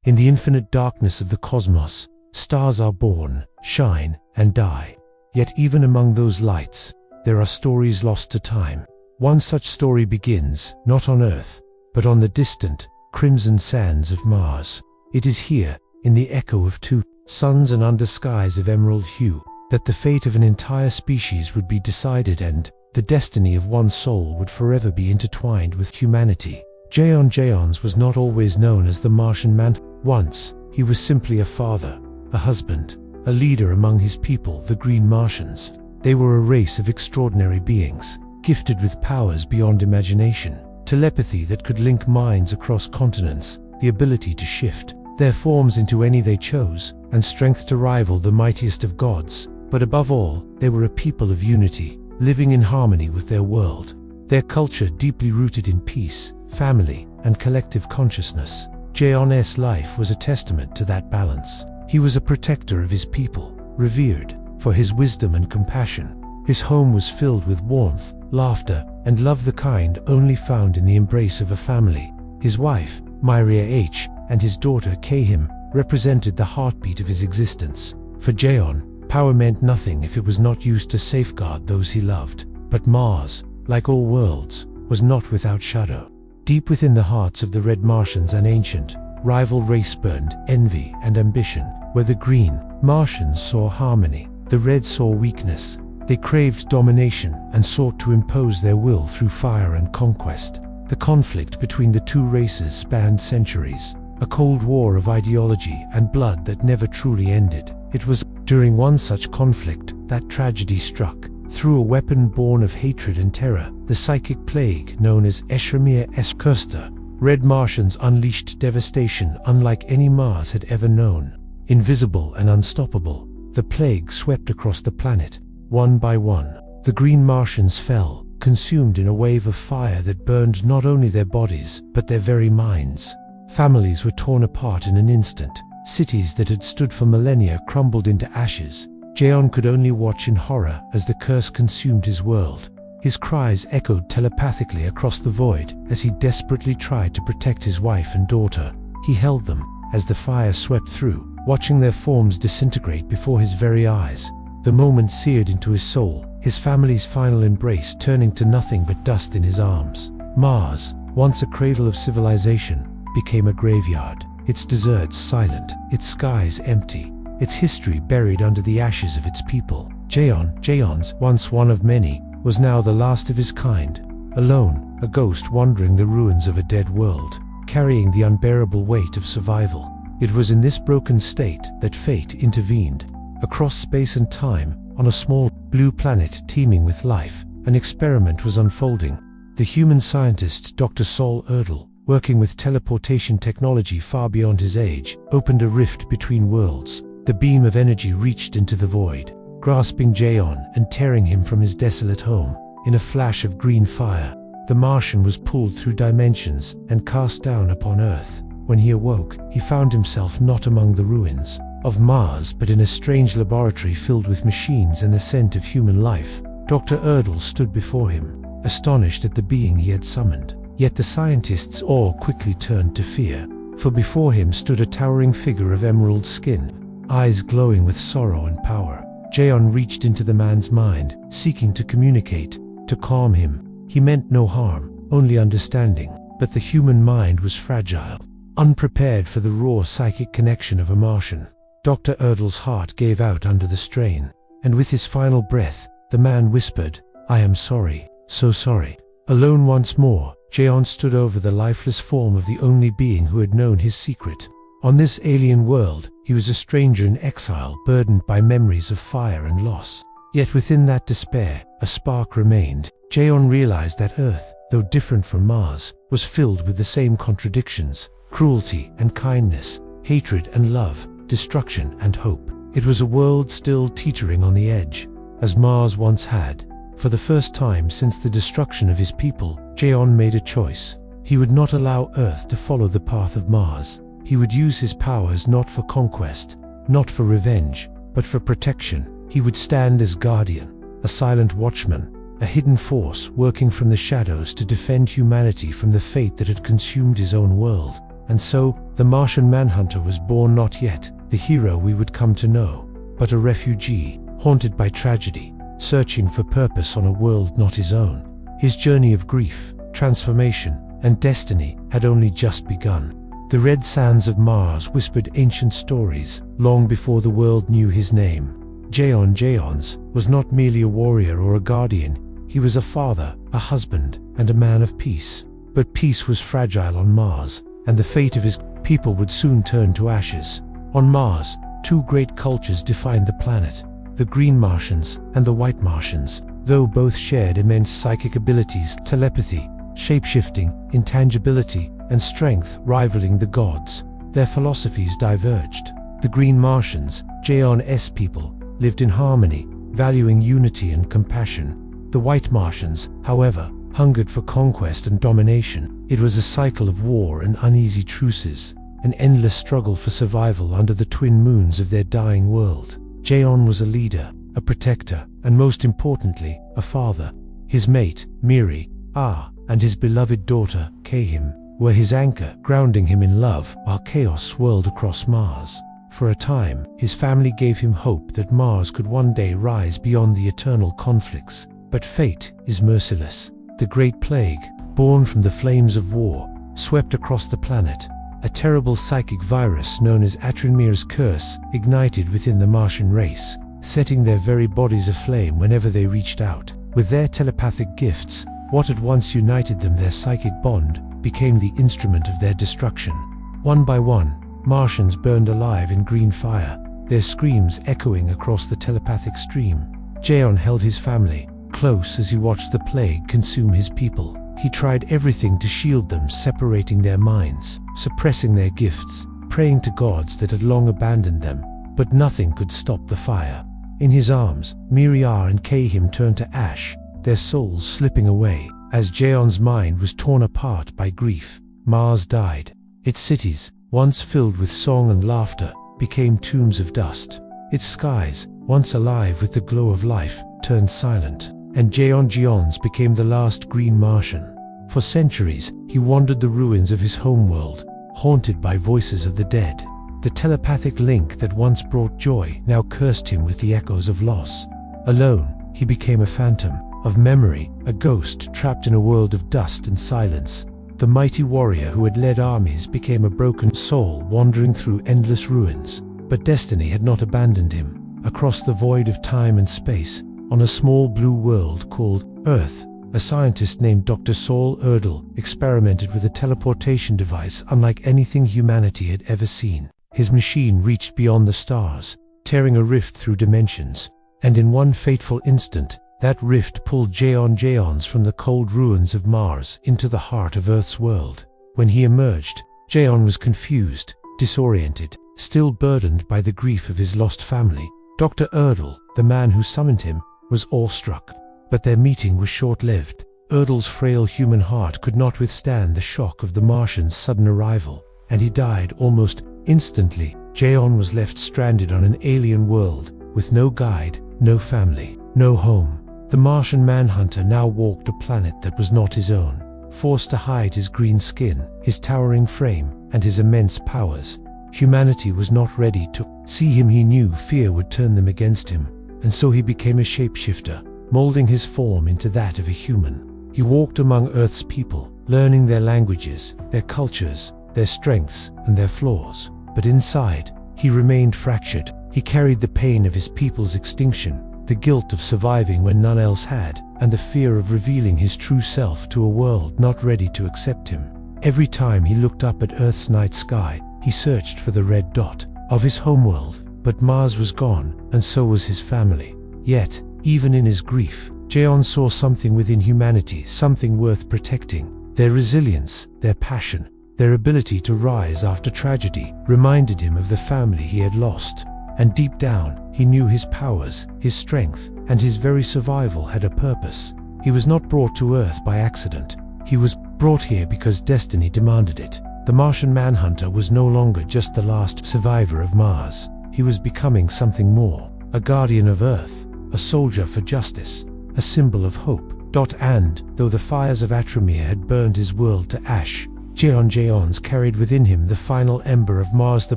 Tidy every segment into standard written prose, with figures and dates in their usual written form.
In the infinite darkness of the cosmos, stars are born, shine, and die. Yet even among those lights, there are stories lost to time. One such story begins, not on Earth, but on the distant, crimson sands of Mars. It is here, in the echo of two suns and under skies of emerald hue, that the fate of an entire species would be decided and the destiny of one soul would forever be intertwined with humanity. Jayon Jayons was not always known as the Martian Manhunter. Once, he was simply a father, a husband, a leader among his people, the Green Martians. They were a race of extraordinary beings, gifted with powers beyond imagination, telepathy that could link minds across continents, the ability to shift their forms into any they chose, and strength to rival the mightiest of gods. But above all, they were a people of unity, living in harmony with their world. Their culture deeply rooted in peace, family, and collective consciousness. Jayon's life was a testament to that balance. He was a protector of his people, revered for his wisdom and compassion. His home was filled with warmth, laughter, and love, the kind only found in the embrace of a family. His wife, Myria H., and his daughter Kahim represented the heartbeat of his existence. For Jayon, power meant nothing if it was not used to safeguard those he loved. But Mars, like all worlds, was not without shadow. Deep within the hearts of the Red Martians, an ancient, rival race burned envy and ambition. Where the Green Martians saw harmony, the Red saw weakness. They craved domination and sought to impose their will through fire and conquest. The conflict between the two races spanned centuries, a cold war of ideology and blood that never truly ended. It was during one such conflict that tragedy struck. Through a weapon born of hatred and terror, the psychic plague known as Eshremir Eskursta, Red Martians unleashed devastation unlike any Mars had ever known. Invisible and unstoppable, the plague swept across the planet. One by one, the Green Martians fell, consumed in a wave of fire that burned not only their bodies, but their very minds. Families were torn apart in an instant. Cities that had stood for millennia crumbled into ashes. Jayon could only watch in horror as the curse consumed his world. His cries echoed telepathically across the void as he desperately tried to protect his wife and daughter. He held them as the fire swept through, watching their forms disintegrate before his very eyes. The moment seared into his soul, his family's final embrace turning to nothing but dust in his arms. Mars, once a cradle of civilization, became a graveyard, its deserts silent, its skies empty, its history buried under the ashes of its people. Jayons, once one of many, was now the last of his kind, alone, a ghost wandering the ruins of a dead world, carrying the unbearable weight of survival. It was in this broken state that fate intervened. Across space and time, on a small, blue planet teeming with life, an experiment was unfolding. The human scientist Dr. Sol Erdl, working with teleportation technology far beyond his age, opened a rift between worlds. The beam of energy reached into the void, grasping Jayon and tearing him from his desolate home. In a flash of green fire, the Martian was pulled through dimensions and cast down upon Earth. When he awoke, he found himself not among the ruins of Mars, but in a strange laboratory filled with machines and the scent of human life. Dr. Erdl stood before him, astonished at the being he had summoned. Yet the scientist's awe quickly turned to fear, for before him stood a towering figure of emerald skin, eyes glowing with sorrow and power. Jayon reached into the man's mind, seeking to communicate, to calm him. He meant no harm, only understanding, but the human mind was fragile, unprepared for the raw psychic connection of a Martian. Dr. Erdl's heart gave out under the strain, and with his final breath, the man whispered, "I am sorry, so sorry." Alone once more, Jayon stood over the lifeless form of the only being who had known his secret. On this alien world, he was a stranger in exile, burdened by memories of fire and loss. Yet within that despair, a spark remained. Jayon realized that Earth, though different from Mars, was filled with the same contradictions: cruelty and kindness, hatred and love, destruction and hope. It was a world still teetering on the edge, as Mars once had. For the first time since the destruction of his people, Jayon made a choice. He would not allow Earth to follow the path of Mars. He would use his powers not for conquest, not for revenge, but for protection. He would stand as guardian, a silent watchman, a hidden force working from the shadows to defend humanity from the fate that had consumed his own world. And so, the Martian Manhunter was born, not yet the hero we would come to know, but a refugee, haunted by tragedy, searching for purpose on a world not his own. His journey of grief, transformation, and destiny had only just begun. The red sands of Mars whispered ancient stories long before the world knew his name. Jaons was not merely a warrior or a guardian, he was a father, a husband, and a man of peace. But peace was fragile on Mars, and the fate of his people would soon turn to ashes. On Mars, two great cultures defined the planet, the Green Martians and the White Martians. Though both shared immense psychic abilities, telepathy, shape-shifting, intangibility, and strength rivaling the gods, their philosophies diverged. The Green Martians, Jaons people, lived in harmony, valuing unity and compassion. The White Martians, however, hungered for conquest and domination. It was a cycle of war and uneasy truces, an endless struggle for survival under the twin moons of their dying world. Jaon was a leader, a protector, and most importantly, a father. His mate, Miri, and his beloved daughter, Kahim, were his anchor, grounding him in love while chaos swirled across Mars. For a time, his family gave him hope that Mars could one day rise beyond the eternal conflicts. But fate is merciless. The Great Plague, born from the flames of war, swept across the planet. A terrible psychic virus known as Atrinmir's curse ignited within the Martian race, setting their very bodies aflame whenever they reached out. With their telepathic gifts, what had once united them, their psychic bond, became the instrument of their destruction. One by one, Martians burned alive in green fire, their screams echoing across the telepathic stream. Jaon held his family close as he watched the plague consume his people. He tried everything to shield them, separating their minds, suppressing their gifts, praying to gods that had long abandoned them, but nothing could stop the fire. In his arms, Miri and Kahim turned to ash, their souls slipping away. As Jaon's mind was torn apart by grief, Mars died. Its cities, once filled with song and laughter, became tombs of dust. Its skies, once alive with the glow of life, turned silent. And Jaons became the last Green Martian. For centuries, he wandered the ruins of his homeworld, haunted by voices of the dead. The telepathic link that once brought joy now cursed him with the echoes of loss. Alone, he became a phantom of memory, a ghost trapped in a world of dust and silence. The mighty warrior who had led armies became a broken soul wandering through endless ruins. But destiny had not abandoned him. Across the void of time and space, on a small blue world called Earth, a scientist named Dr. Saul Erdl experimented with a teleportation device unlike anything humanity had ever seen. His machine reached beyond the stars, tearing a rift through dimensions, and in one fateful instant, that rift pulled Jaons from the cold ruins of Mars into the heart of Earth's world. When he emerged, Jaon was confused, disoriented, still burdened by the grief of his lost family. Dr. Erdl, the man who summoned him, was awestruck. But their meeting was short-lived. Erdl's frail human heart could not withstand the shock of the Martian's sudden arrival, and he died almost instantly. Jaon was left stranded on an alien world, with no guide, no family, no home. The Martian Manhunter now walked a planet that was not his own, forced to hide his green skin, his towering frame, and his immense powers. Humanity was not ready to see him. He knew fear would turn them against him, and so he became a shapeshifter, molding his form into that of a human. He walked among Earth's people, learning their languages, their cultures, their strengths, and their flaws. But inside, he remained fractured. He carried the pain of his people's extinction, the guilt of surviving when none else had, and the fear of revealing his true self to a world not ready to accept him. Every time he looked up at Earth's night sky, he searched for the red dot of his homeworld. But Mars was gone, and so was his family. Yet, even in his grief, Jaon saw something within humanity, something worth protecting. Their resilience, their passion, their ability to rise after tragedy reminded him of the family he had lost. And deep down, he knew his powers, his strength, and his very survival had a purpose. He was not brought to Earth by accident. He was brought here because destiny demanded it. The Martian Manhunter was no longer just the last survivor of Mars. He was becoming something more, a guardian of Earth, a soldier for justice, a symbol of hope. And, though the fires of Atramir had burned his world to ash, Jaeon's carried within him the final ember of Mars, the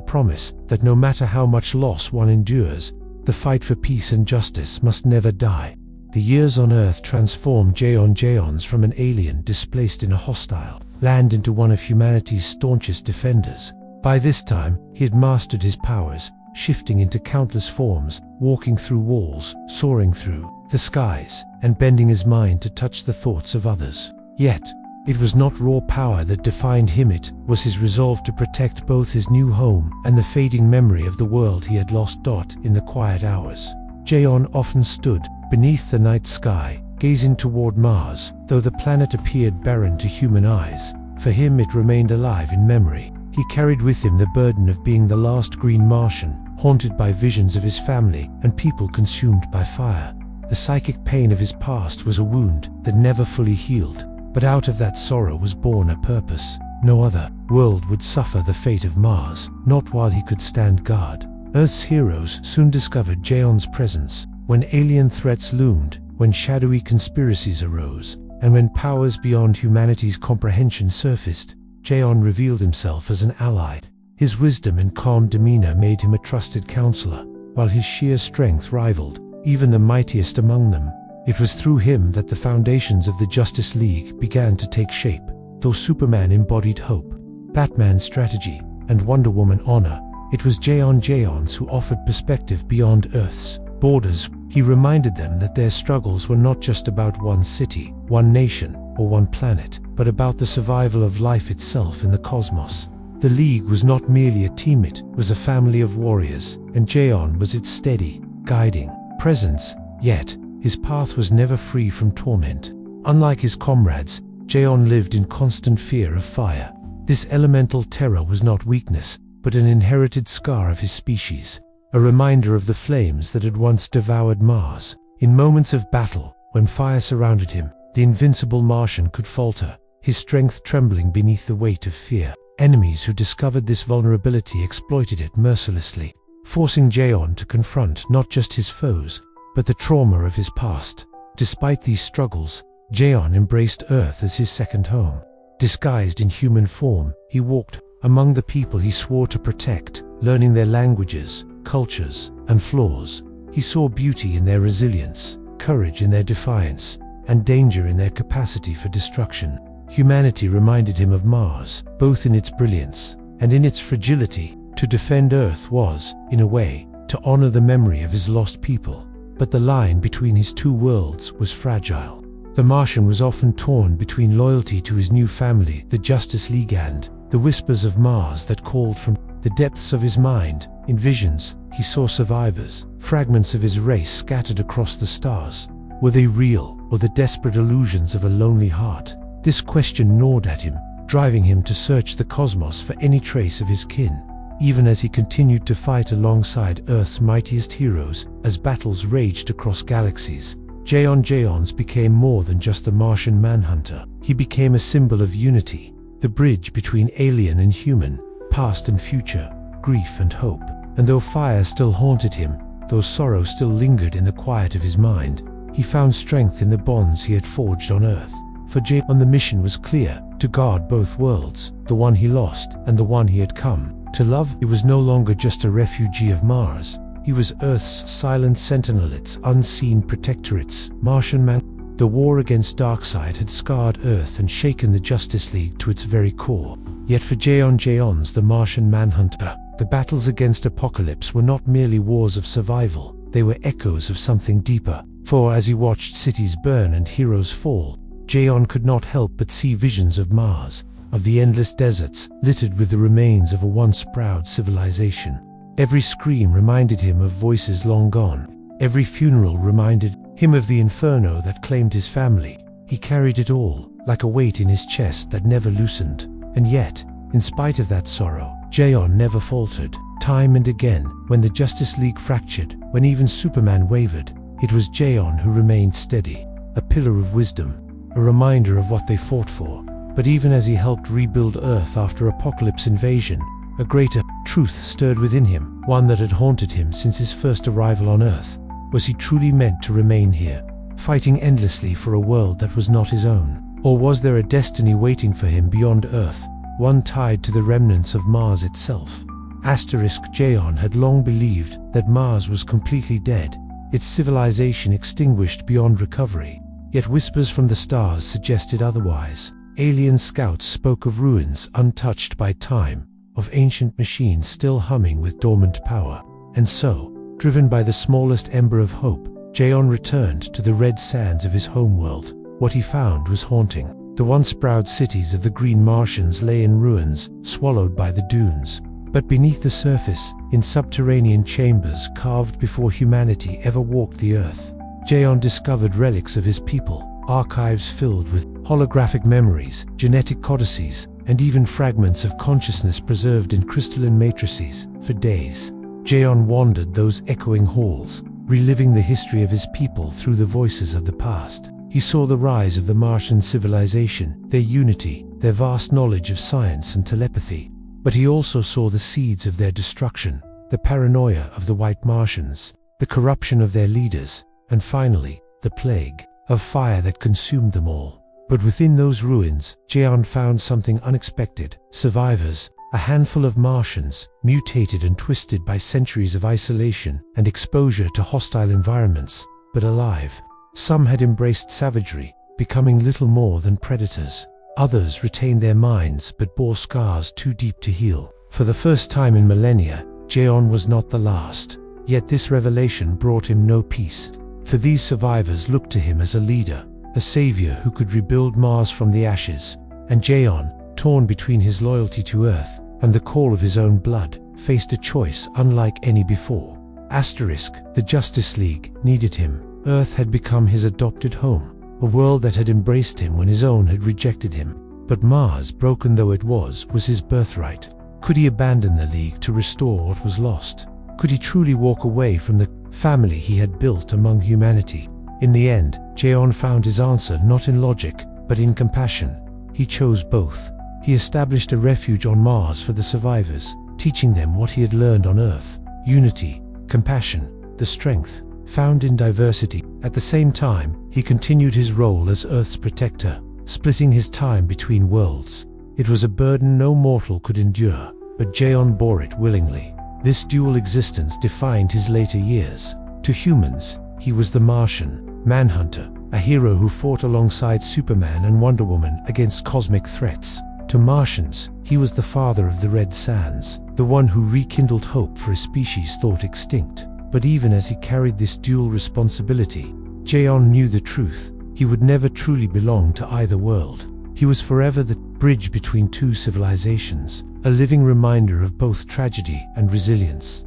promise that no matter how much loss one endures, the fight for peace and justice must never die. The years on Earth transformed Jaeon's from an alien displaced in a hostile land into one of humanity's staunchest defenders. By this time, he had mastered his powers, shifting into countless forms, walking through walls, soaring through the skies, and bending his mind to touch the thoughts of others. Yet, it was not raw power that defined him, it was his resolve to protect both his new home and the fading memory of the world he had lost. In the quiet hours, Jaeon often stood beneath the night sky, gazing toward Mars. Though the planet appeared barren to human eyes, for him it remained alive in memory. He carried with him the burden of being the last green Martian, haunted by visions of his family and people consumed by fire. The psychic pain of his past was a wound that never fully healed, but out of that sorrow was born a purpose. No other world would suffer the fate of Mars, not while he could stand guard. Earth's heroes soon discovered Jaeon's presence. When alien threats loomed, when shadowy conspiracies arose, and when powers beyond humanity's comprehension surfaced, Jaeon revealed himself as an ally. His wisdom and calm demeanor made him a trusted counselor, while his sheer strength rivaled even the mightiest among them. It was through him that the foundations of the Justice League began to take shape. Though Superman embodied hope, Batman strategy, and Wonder Woman honor, it was Jaeon's who offered perspective beyond Earth's borders. He reminded them that their struggles were not just about one city, one nation, or one planet, but about the survival of life itself in the cosmos. The League was not merely a team, it was a family of warriors, and Jaeon was its steady, guiding presence. Yet, his path was never free from torment. Unlike his comrades, Jaeon lived in constant fear of fire. This elemental terror was not weakness, but an inherited scar of his species, a reminder of the flames that had once devoured Mars. In moments of battle, when fire surrounded him, the invincible Martian could falter, his strength trembling beneath the weight of fear. Enemies who discovered this vulnerability exploited it mercilessly, forcing Jaeon to confront not just his foes, but the trauma of his past. Despite these struggles, Jaeon embraced Earth as his second home. Disguised in human form, he walked among the people he swore to protect, learning their languages, cultures, and flaws. He saw beauty in their resilience, courage in their defiance, and danger in their capacity for destruction. Humanity reminded him of Mars, both in its brilliance and in its fragility. To defend Earth was, in a way, to honor the memory of his lost people. But the line between his two worlds was fragile. The Martian was often torn between loyalty to his new family, the Justice League, and the whispers of Mars that called from the depths of his mind. In visions, he saw survivors, fragments of his race scattered across the stars. Were they real, or the desperate illusions of a lonely heart? This question gnawed at him, driving him to search the cosmos for any trace of his kin. Even as he continued to fight alongside Earth's mightiest heroes, as battles raged across galaxies, Jaeon's became more than just the Martian Manhunter. He became a symbol of unity, the bridge between alien and human, past and future, grief and hope. And though fire still haunted him, though sorrow still lingered in the quiet of his mind, he found strength in the bonds he had forged on Earth. For Jaeon, the mission was clear: to guard both worlds, the one he lost and the one he had come to love. He was no longer just a refugee of Mars. He was Earth's silent sentinel, its unseen protectorate's Martian Man. The war against Darkseid had scarred Earth and shaken the Justice League to its very core. Yet for Jaeon's the Martian Manhunter, the battles against Apocalypse were not merely wars of survival, they were echoes of something deeper. For as he watched cities burn and heroes fall, Jaeon could not help but see visions of Mars, of the endless deserts littered with the remains of a once proud civilization. Every scream reminded him of voices long gone. Every funeral reminded him of the inferno that claimed his family. He carried it all, like a weight in his chest that never loosened. And yet, in spite of that sorrow, Jaeon never faltered. Time and again, when the Justice League fractured, when even Superman wavered, it was Jaeon who remained steady, a pillar of wisdom, a reminder of what they fought for. But even as he helped rebuild Earth after Apocalypse invasion, a greater truth stirred within him, one that had haunted him since his first arrival on Earth. Was he truly meant to remain here, fighting endlessly for a world that was not his own? Or was there a destiny waiting for him beyond Earth, one tied to the remnants of Mars itself. Jaon had long believed that Mars was completely dead, its civilization extinguished beyond recovery. Yet whispers from the stars suggested otherwise. Alien scouts spoke of ruins untouched by time, of ancient machines still humming with dormant power. And so, driven by the smallest ember of hope, Jaon returned to the red sands of his homeworld. What he found was haunting. The once proud cities of the green Martians lay in ruins, swallowed by the dunes. But beneath the surface, in subterranean chambers carved before humanity ever walked the earth, Jaon discovered relics of his people, archives filled with holographic memories, genetic codices, and even fragments of consciousness preserved in crystalline matrices. For days, Jaon wandered those echoing halls, reliving the history of his people through the voices of the past. He saw the rise of the Martian civilization, their unity, their vast knowledge of science and telepathy. But he also saw the seeds of their destruction, the paranoia of the white Martians, the corruption of their leaders, and finally, the plague of fire that consumed them all. But within those ruins, Jaon found something unexpected. Survivors, a handful of Martians, mutated and twisted by centuries of isolation and exposure to hostile environments, but alive. Some had embraced savagery, becoming little more than predators. Others retained their minds but bore scars too deep to heal. For the first time in millennia, Jaon was not the last. Yet this revelation brought him no peace. For these survivors looked to him as a leader, a savior who could rebuild Mars from the ashes. And Jaon, torn between his loyalty to Earth and the call of his own blood, faced a choice unlike any before. The Justice League needed him. Earth had become his adopted home, a world that had embraced him when his own had rejected him. But Mars, broken though it was his birthright. Could he abandon the League to restore what was lost? Could he truly walk away from the family he had built among humanity? In the end, Jaon found his answer not in logic, but in compassion. He chose both. He established a refuge on Mars for the survivors, teaching them what he had learned on Earth: unity, compassion, the strength found in diversity. At the same time, he continued his role as Earth's protector, splitting his time between worlds. It was a burden no mortal could endure, but Jaon bore it willingly. This dual existence defined his later years. To humans, he was the Martian Manhunter, a hero who fought alongside Superman and Wonder Woman against cosmic threats. To Martians, he was the father of the Red Sands, the one who rekindled hope for a species thought extinct. But even as he carried this dual responsibility, Jaon knew the truth. He would never truly belong to either world. He was forever the bridge between two civilizations, a living reminder of both tragedy and resilience.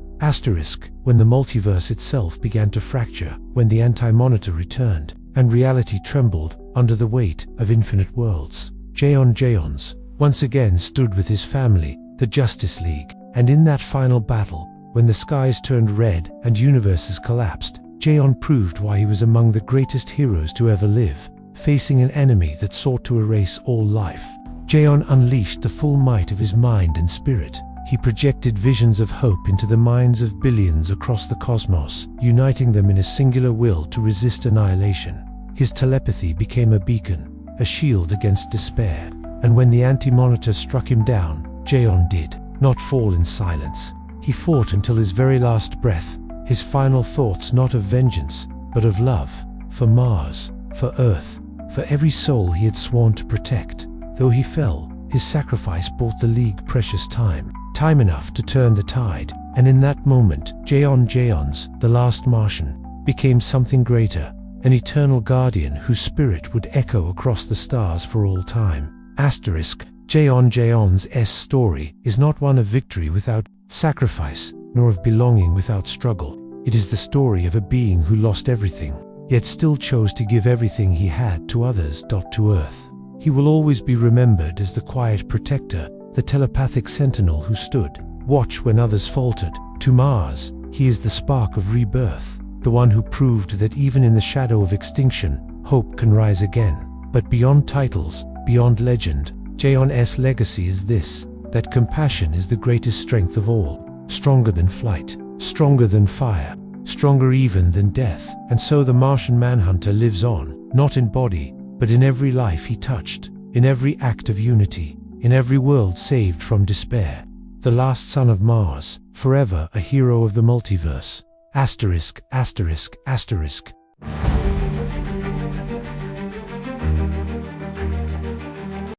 When the multiverse itself began to fracture, when the Anti-Monitor returned, and reality trembled under the weight of infinite worlds, Jaon once again stood with his family, the Justice League. And in that final battle, when the skies turned red and universes collapsed, Jaon proved why he was among the greatest heroes to ever live. Facing an enemy that sought to erase all life, Jaon unleashed the full might of his mind and spirit. He projected visions of hope into the minds of billions across the cosmos, uniting them in a singular will to resist annihilation. His telepathy became a beacon, a shield against despair. And when the Anti-Monitor struck him down, Jaon did not fall in silence. He fought until his very last breath, his final thoughts not of vengeance, but of love, for Mars, for Earth, for every soul he had sworn to protect. Though he fell, his sacrifice bought the League precious time enough to turn the tide. And in that moment, Jaon's, the last Martian, became something greater, an eternal guardian whose spirit would echo across the stars for all time. Jaon's story is not one of victory without sacrifice, nor of belonging without struggle. It is the story of a being who lost everything, yet still chose to give everything he had to others. To Earth, he will always be remembered as the quiet protector, the telepathic sentinel who stood watch when others faltered. To Mars, he is the spark of rebirth, the one who proved that even in the shadow of extinction, hope can rise again. But beyond titles, beyond legend, Jaon's legacy is this: that compassion is the greatest strength of all, stronger than flight, stronger than fire, stronger even than death. And so the Martian Manhunter lives on, not in body, but in every life he touched, in every act of unity, in every world saved from despair. The last son of Mars, forever a hero of the multiverse. Asterisk, asterisk, asterisk.